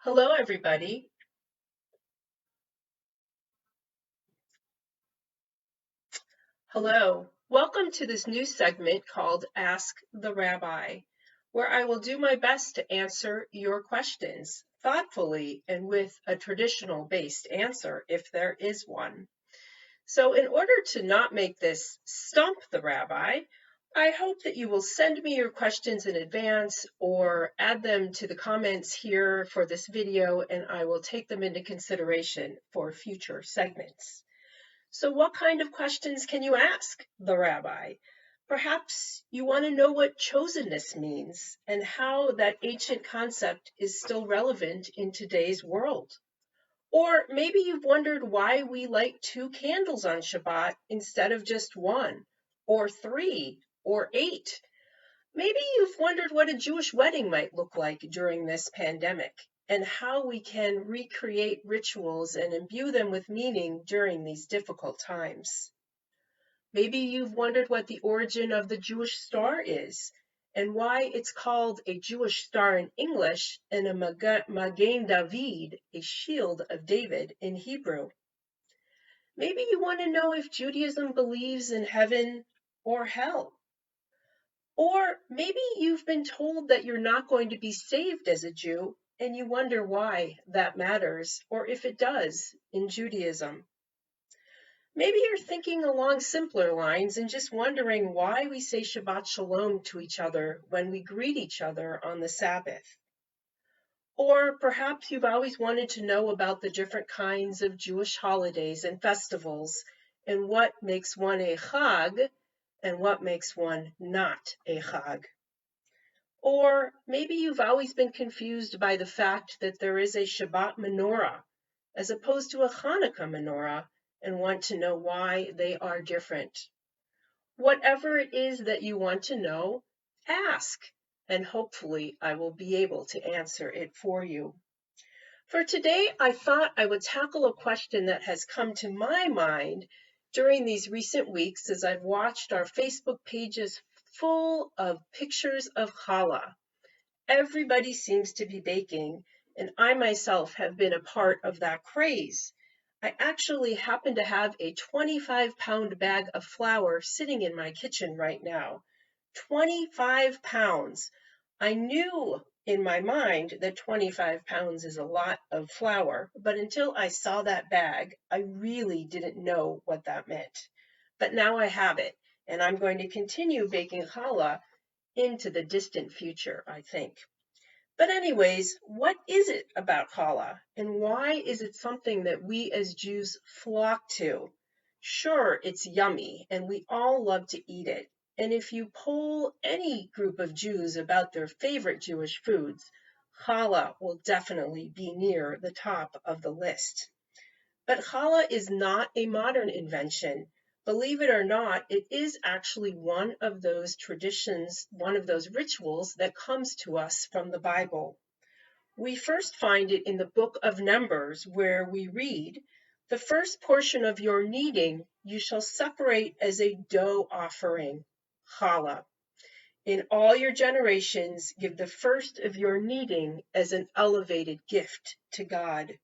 Hello, everybody. Hello. Welcome to this new segment called Ask the Rabbi, where I will do my best to answer your questions thoughtfully and with a traditional based answer if there is one. So, in order to not make this stump the rabbi, I hope that you will send me your questions in advance or add them to the comments here for this video, and I will take them into consideration for future segments. So, what kind of questions can you ask the rabbi? Perhaps you want to know what chosenness means and how that ancient concept is still relevant in today's world. Or maybe you've wondered why we light 2 candles on Shabbat instead of just one, or 3, or 8. Maybe you've wondered what a Jewish wedding might look like during this pandemic and how we can recreate rituals and imbue them with meaning during these difficult times. Maybe you've wondered what the origin of the Jewish star is and why it's called a Jewish star in English and a Magen David, a shield of David in Hebrew. Maybe you want to know if Judaism believes in heaven or hell. Or maybe you've been told that you're not going to be saved as a Jew, and you wonder why that matters, or if it does in Judaism. Maybe you're thinking along simpler lines and just wondering why we say Shabbat Shalom to each other when we greet each other on the Sabbath. Or perhaps you've always wanted to know about the different kinds of Jewish holidays and festivals and what makes one a Chag and what makes one not a Chag. Or maybe you've always been confused by the fact that there is a Shabbat menorah as opposed to a Hanukkah menorah and want to know why they are different. Whatever it is that you want to know, ask, and hopefully I will be able to answer it for you. For today, I thought I would tackle a question that has come to my mind during these recent weeks as I've watched our Facebook pages full of pictures of challah. Everybody seems to be baking, and I myself have been a part of that craze. I actually happen to have a 25-pound bag of flour sitting in my kitchen right now. 25 pounds. I knew in my mind that 25 pounds is a lot of flour, but until I saw that bag, I really didn't know what that meant. But now I have it, and I'm going to continue baking challah into the distant future, I think. But anyways, what is it about challah, and why is it something that we as Jews flock to? Sure, it's yummy, and we all love to eat it. And if you poll any group of Jews about their favorite Jewish foods, challah will definitely be near the top of the list. But challah is not a modern invention. Believe it or not, it is actually one of those traditions, one of those rituals that comes to us from the Bible. We first find it in the book of Numbers, where we read, "The first portion of your kneading you shall separate as a dough offering," challah. "In all your generations, give the first of your kneading as an elevated gift to God."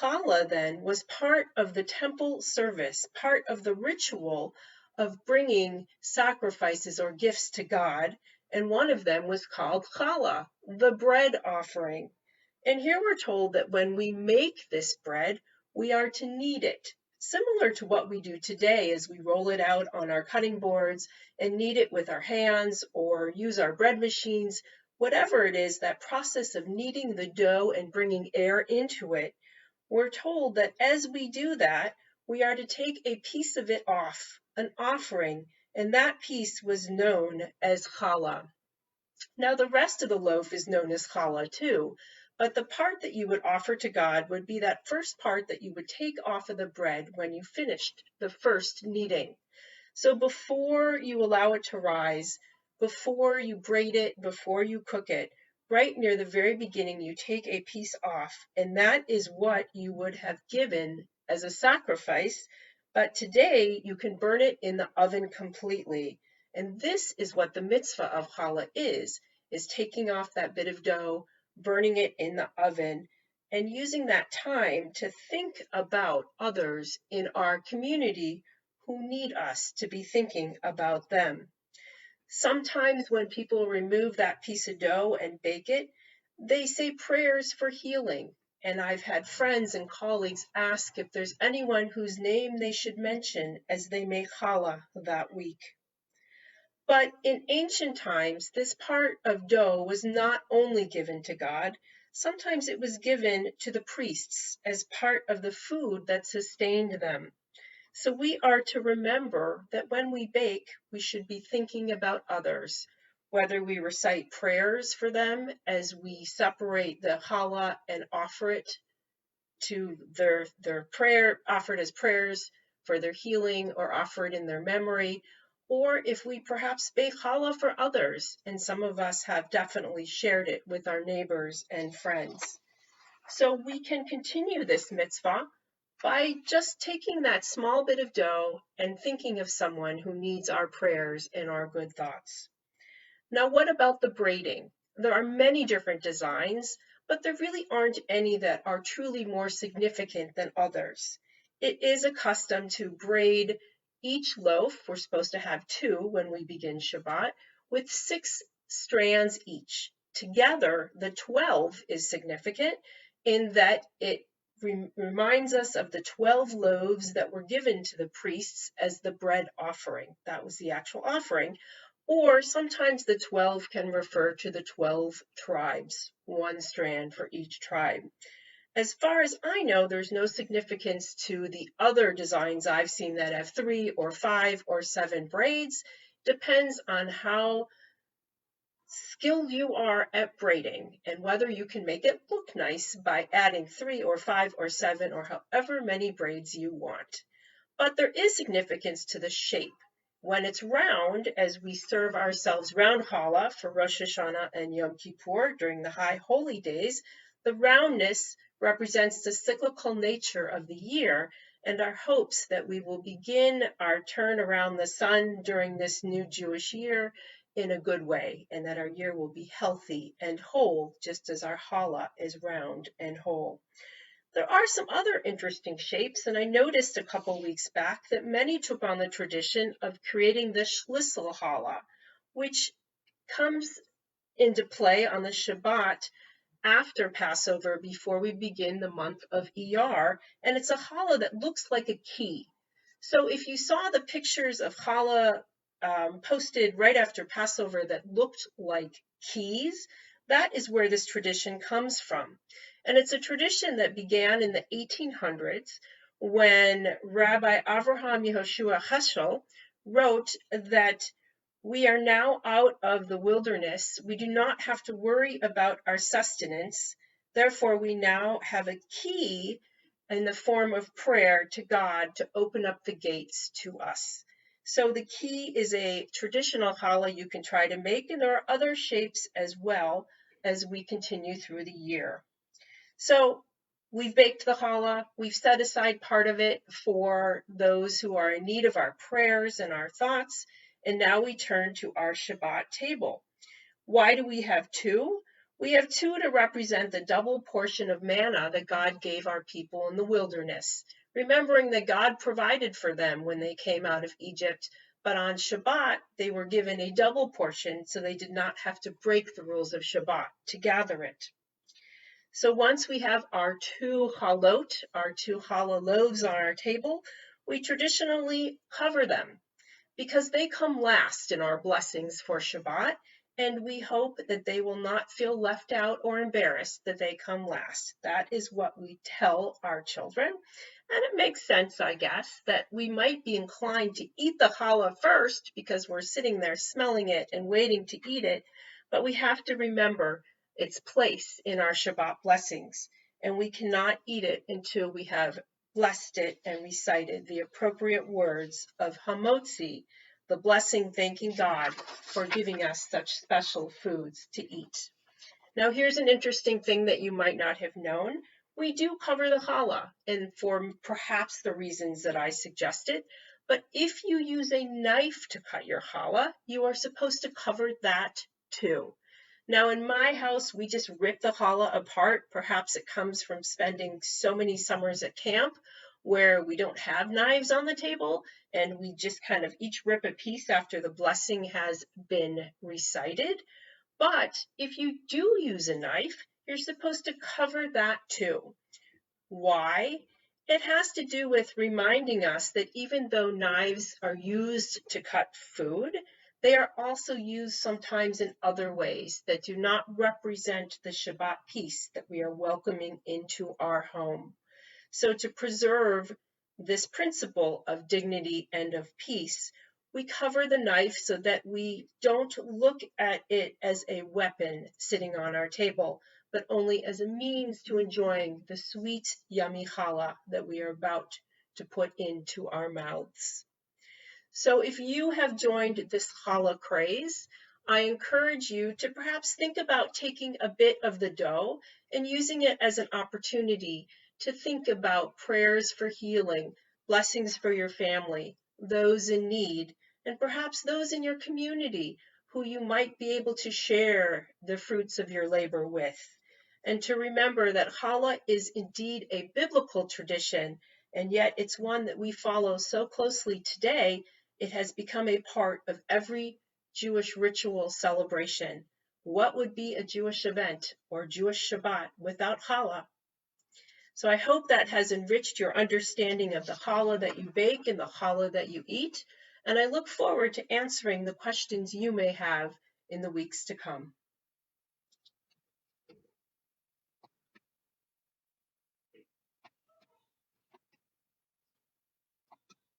Challah then was part of the temple service, part of the ritual of bringing sacrifices or gifts to God, and one of them was called challah, the bread offering. And here we're told that when we make this bread, we are to knead it, similar to what we do today as we roll it out on our cutting boards and knead it with our hands or use our bread machines. Whatever it is, that process of kneading the dough and bringing air into it, we're told that as we do that, we are to take a piece of it off, an offering, and that piece was known as challah. Now, the rest of the loaf is known as challah too, but the part that you would offer to God would be that first part that you would take off of the bread when you finished the first kneading. So before you allow it to rise, before you braid it, before you cook it, right near the very beginning, you take a piece off, and that is what you would have given as a sacrifice. But today, you can burn it in the oven completely. And this is what the mitzvah of challah is taking off that bit of dough, burning it in the oven, and using that time to think about others in our community who need us to be thinking about them. Sometimes when people remove that piece of dough and bake it, they say prayers for healing. And I've had friends and colleagues ask if there's anyone whose name they should mention as they make challah that week. But in ancient times, this part of dough was not only given to God, sometimes it was given to the priests as part of the food that sustained them. So we are to remember that when we bake, we should be thinking about others, whether we recite prayers for them as we separate the challah and offer it to their prayer, offered as prayers for their healing or offered in their memory, or if we perhaps bake challah for others, and some of us have definitely shared it with our neighbors and friends. So we can continue this mitzvah by just taking that small bit of dough and thinking of someone who needs our prayers and our good thoughts. Now, what about the braiding? There are many different designs, but there really aren't any that are truly more significant than others. It is a custom to braid each loaf, we're supposed to have 2 when we begin Shabbat, with 6 strands each. Together, the 12 is significant in that it reminds us of the 12 loaves that were given to the priests as the bread offering. That was the actual offering. Or sometimes the 12 can refer to the 12 tribes, 1 strand for each tribe. As far as I know, there's no significance to the other designs I've seen that have 3 or 5 or 7 braids. Depends on how skilled you are at braiding and whether you can make it look nice by adding 3 or 5 or 7 or however many braids you want. But there is significance to the shape. When it's round, as we serve ourselves round challah for Rosh Hashanah and Yom Kippur during the high holy days, the roundness represents the cyclical nature of the year and our hopes that we will begin our turn around the sun during this new Jewish year in a good way, and that our year will be healthy and whole, just as our challah is round and whole. There are some other interesting shapes, and I noticed a couple weeks back that many took on the tradition of creating the Shlissel challah, which comes into play on the Shabbat after Passover before we begin the month of Iyar, and it's a challah that looks like a key. So if you saw the pictures of challah posted right after Passover that looked like keys, that is where this tradition comes from. And it's a tradition that began in the 1800s when Rabbi Avraham Yehoshua Heschel wrote that we are now out of the wilderness. We do not have to worry about our sustenance. Therefore, we now have a key in the form of prayer to God to open up the gates to us. So the key is a traditional challah you can try to make, and there are other shapes as well as we continue through the year. So we've baked the challah, we've set aside part of it for those who are in need of our prayers and our thoughts, and now we turn to our Shabbat table. Why do we have 2? We have 2 to represent the double portion of manna that God gave our people in the wilderness, remembering that God provided for them when they came out of Egypt, but on Shabbat they were given a double portion so they did not have to break the rules of Shabbat to gather it. So once we have our 2 chalot, our 2 challah loaves on our table, we traditionally cover them because they come last in our blessings for Shabbat, and we hope that they will not feel left out or embarrassed that they come last. That is what we tell our children, and it makes sense, I guess, that we might be inclined to eat the challah first because we're sitting there smelling it and waiting to eat it, but we have to remember its place in our Shabbat blessings, and we cannot eat it until we have blessed it and recited the appropriate words of Hamotzi, the blessing thanking God for giving us such special foods to eat. Now here's an interesting thing that you might not have known. We do cover the challah, and for perhaps the reasons that I suggested, but if you use a knife to cut your challah, you are supposed to cover that too. Now, in my house, we just rip the challah apart. Perhaps it comes from spending so many summers at camp where we don't have knives on the table, and we just kind of each rip a piece after the blessing has been recited. But if you do use a knife, you're supposed to cover that too. Why? It has to do with reminding us that even though knives are used to cut food, they are also used sometimes in other ways that do not represent the Shabbat peace that we are welcoming into our home. So to preserve this principle of dignity and of peace, we cover the knife so that we don't look at it as a weapon sitting on our table, but only as a means to enjoying the sweet, yummy challah that we are about to put into our mouths. So if you have joined this challah craze, I encourage you to perhaps think about taking a bit of the dough and using it as an opportunity to think about prayers for healing, blessings for your family, those in need, and perhaps those in your community who you might be able to share the fruits of your labor with. And to remember that challah is indeed a biblical tradition, and yet it's one that we follow so closely today. It has become a part of every Jewish ritual celebration. What would be a Jewish event or Jewish Shabbat without challah? So I hope that has enriched your understanding of the challah that you bake and the challah that you eat. And I look forward to answering the questions you may have in the weeks to come.